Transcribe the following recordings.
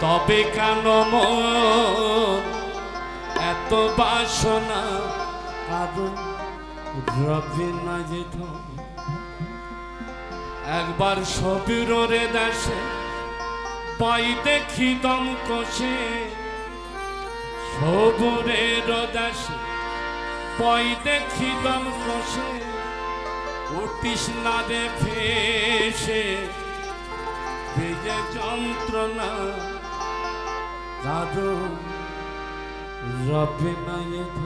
তবে কেন মন এত বাসনা কারণ রবে না যেত একবার সবিরে দেশে পাই দেখি দম কষে সবুরের দেশে পাই দেখি দম কষে উঠিস না রে ভেসে বেজে যন্ত্রণা কারো রবে না এত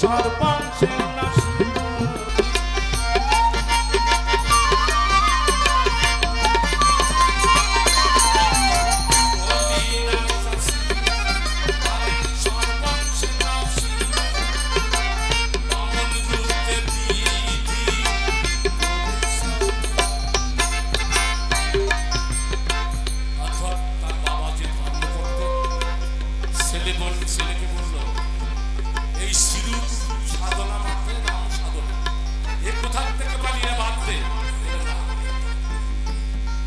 সর্বাংশের নাশী ছেলেকে বললো এই শিরুর সাধনা মাত্রে রাম সাধনা এ কোথার থেকে পালিয়ে বাঁধবে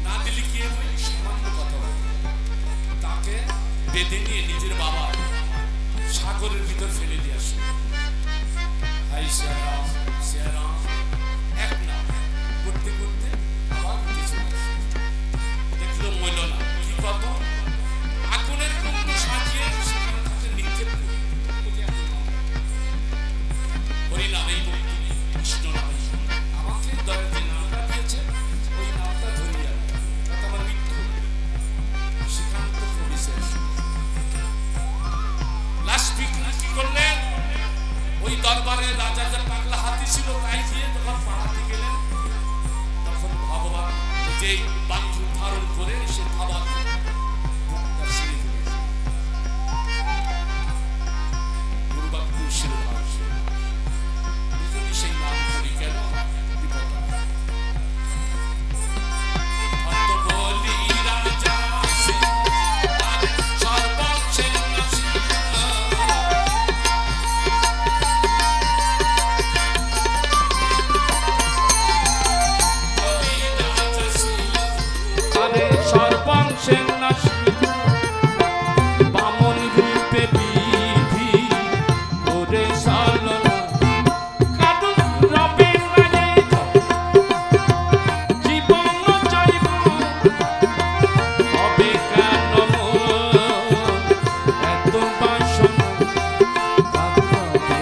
না দিলে কি সামান্য কথা বলে তাকে বেঁধে নিয়ে নিজের বাবা সাগরের ভিতর ফেলে দিয়ে আসে হাই শ্যারাম শ্যারাম এক না করতে করতে আবার কিছু দেখলো মইল না কি কত আগুনের কুণ্ড সাজিয়ে সেখানে তাকে নিক্ষেপ করে হরিনাম এই ভক্তি কৃষ্ণ নাম আমাকে দয়া যে নামটা দিয়েছে ওই নামটা ধরিয়া তাতে আমার মৃত্যু সেখান তো পুলিশে লাস্ট উইক কি করলেন ওই দরবারে রাজার যে পাগলা হাতি ছিল তাই দিয়ে যখন পাড়াতে গেলেন তখন ভগবান যেই বান্ধু ধারণ করে সে খাবার সেই নাম করি কেন বিপদ বলি রাজা সর্বাংশের নাশী সর্বাংশের নাশী বামন রূপে বিধি করে সালনা কাদু রবে মানে জীবন চাইব হবে কেন এত বাসনা কাদু রবে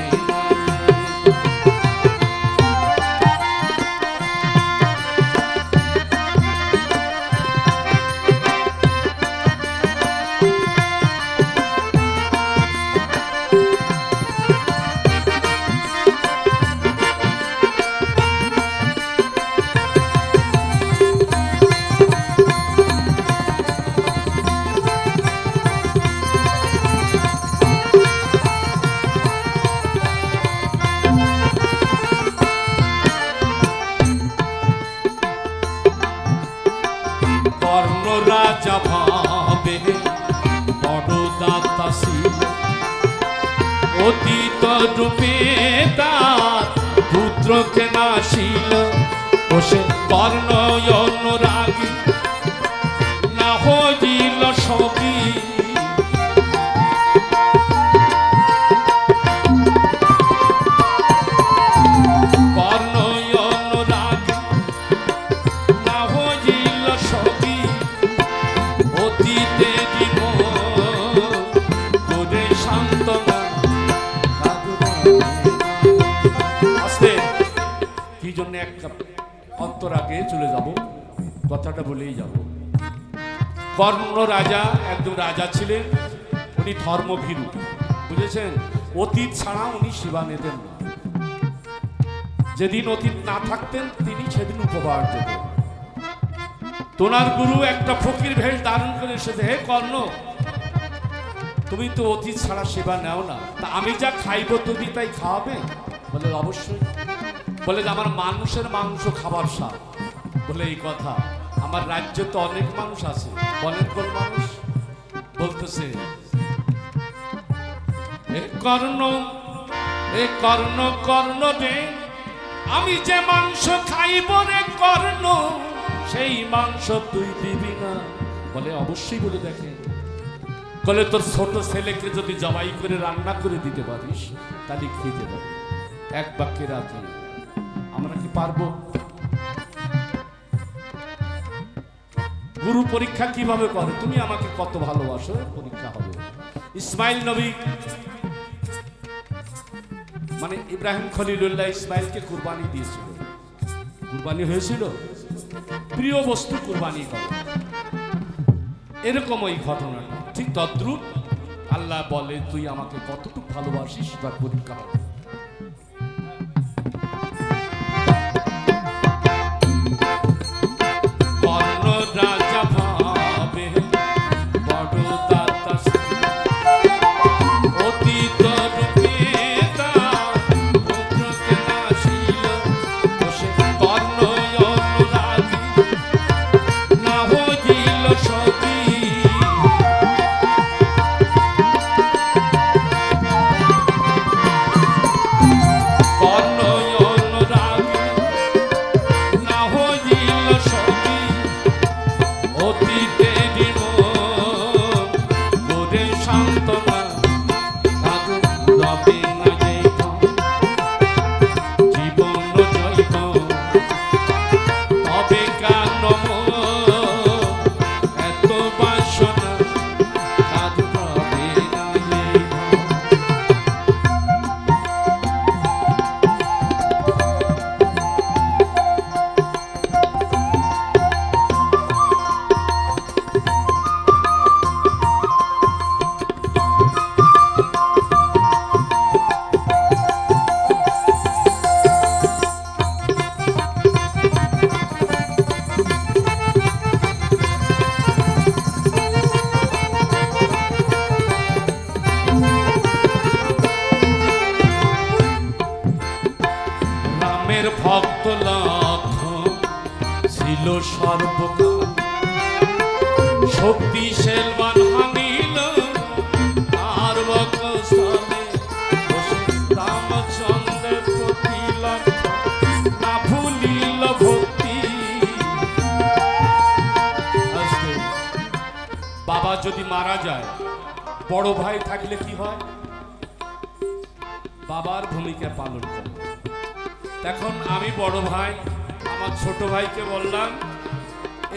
কর্ণ রাজা ভাবে বড় দাতা ছিল অতীত রূপে তার পুত্রকে নাশিল বসে কর্ণ অনুরাগী না হইল সখী কর্ণ অনুরাগী না হইল সখী অতীতে জীবন করে সান্ত্বনা আসতে কি জন্য এক অন্তর আগে চলে যাব কথাটা বলেই যাব কর্ণ রাজা একজন রাজা ছিলেন উনি ধর্মভীরু বুঝেছেন অতীত ছাড়া উনি সেবা নিতেন না যেদিন অতীত না থাকতেন তিনি সেদিন উপহার দিতেন তোনার গুরু একটা ফকির ভেষ ধারণ করে এসেছে হে কর্ণ তুমি তো অতীত ছাড়া সেবা নেও না তা আমি যা খাইব তুমি তাই খাওয়াবে বলে অবশ্যই বলে যে আমার মানুষের মাংস খাবার স্বাদ বলে এই কথা আমার রাজ্যে তো অনেক মানুষ আছে বলেন কোন মানুষ বলতেছে এ কর্ণ কর্ণ রে আমি যে মাংস খাইব রে কর্ণ সেই মাংস তুই দিবি না বলে অবশ্যই বলে দেখে বলে তোর ছোট ছেলেকে যদি জবাই করে রান্না করে দিতে পারিস তাহলে খেতে পারি এক বাক্যে রাজি আমরা কি পারবো গুরু পরীক্ষা কিভাবে করে তুমি আমাকে কত ভালোবাসো পরীক্ষা হবে ইসমাইল নবী মানে ইব্রাহিম খলিলুল্লাহ ইসমাইলকে কুরবানি দিয়েছিল কুরবানি হয়েছিল প্রিয় বস্তু কুরবানি করে এরকম ওই ঘটনাটা ঠিক তদ্রুপ আল্লাহ বলে তুই আমাকে কতটুকু ভালোবাসিস তার পরীক্ষা হবে রামের ভক্ত লক্ষণ ছিল সর্বকাল, শক্তিশাল বান হানিল আর বক্ষস্থলে, রামচন্দ্রের প্রতি লক্ষণ না ভুলিল ভক্তি। বাবা যদি মারা যায়, বড় ভাই থাকলে কি হয়? বাবার ভূমিকা পালন করে। এখন আমি বড় ভাই, আমার ছোট ভাইকে বললাম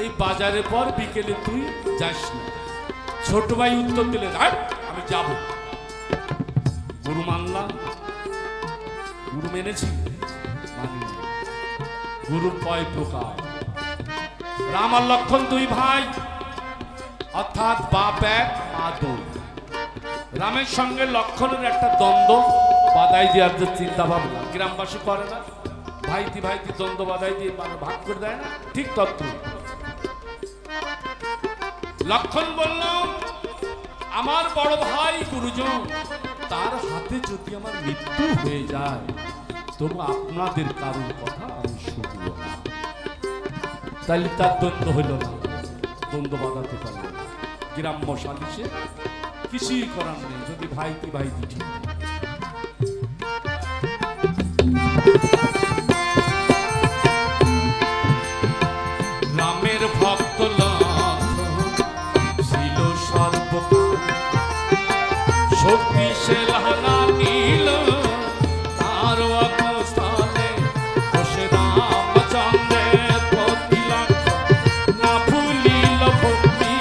এই বাজারের পর বিকেলে তুই যাস না। ছোট ভাই উত্তর দিলেন আমি যাব। গুরু মানলাম, গুরু মেনেছি, মানি না। গুরু কয় প্রকার? রাম আর লক্ষণ দুই ভাই, অর্থাৎ বাপ এক মা দুই। রামের সঙ্গে লক্ষণের একটা দ্বন্দ্ব বাধাই দেওয়ার যে চিন্তা ভাবনা গ্রামবাসী করে না, ভাইতি ভাইতি দ্বন্দ্ব বাধাই দিয়ে ভাগ করে দেয় না, ঠিক তত্ত্ব। লক্ষণ বলল আমার বড় ভাই গুরুজন, তার হাতে যদি আমার মৃত্যু হয়ে যায় তবু আপনাদের কারোর কথা আমি শুনব না। তাহলে তার দ্বন্দ্ব হইল না, দ্বন্দ্ব বাধাতে পারল না। গ্রাম্য সালিশে কিছুই করার নেই, যদি ভাইতি ভাইতি ঠিক। রামের ভক্ত ছিল সর্বকাল, শক্তিশাল হানা নীল তার অবস্থানে, বসে রামচন্দ্রের প্রতি লক্ষণ না ভুলিল ভক্তি।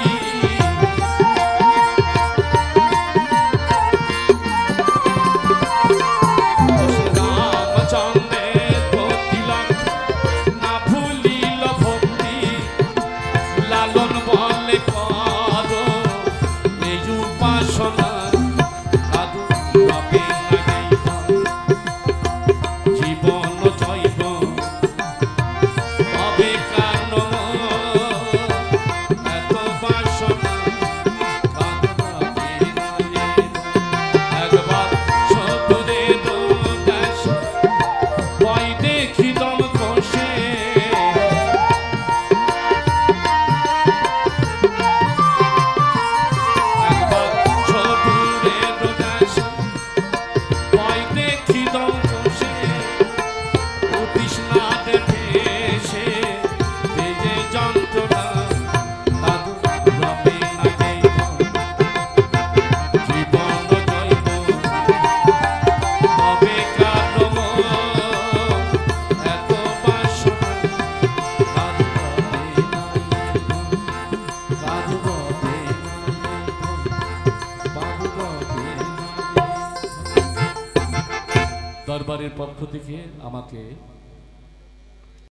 দরবারের পক্ষ থেকে আমাকে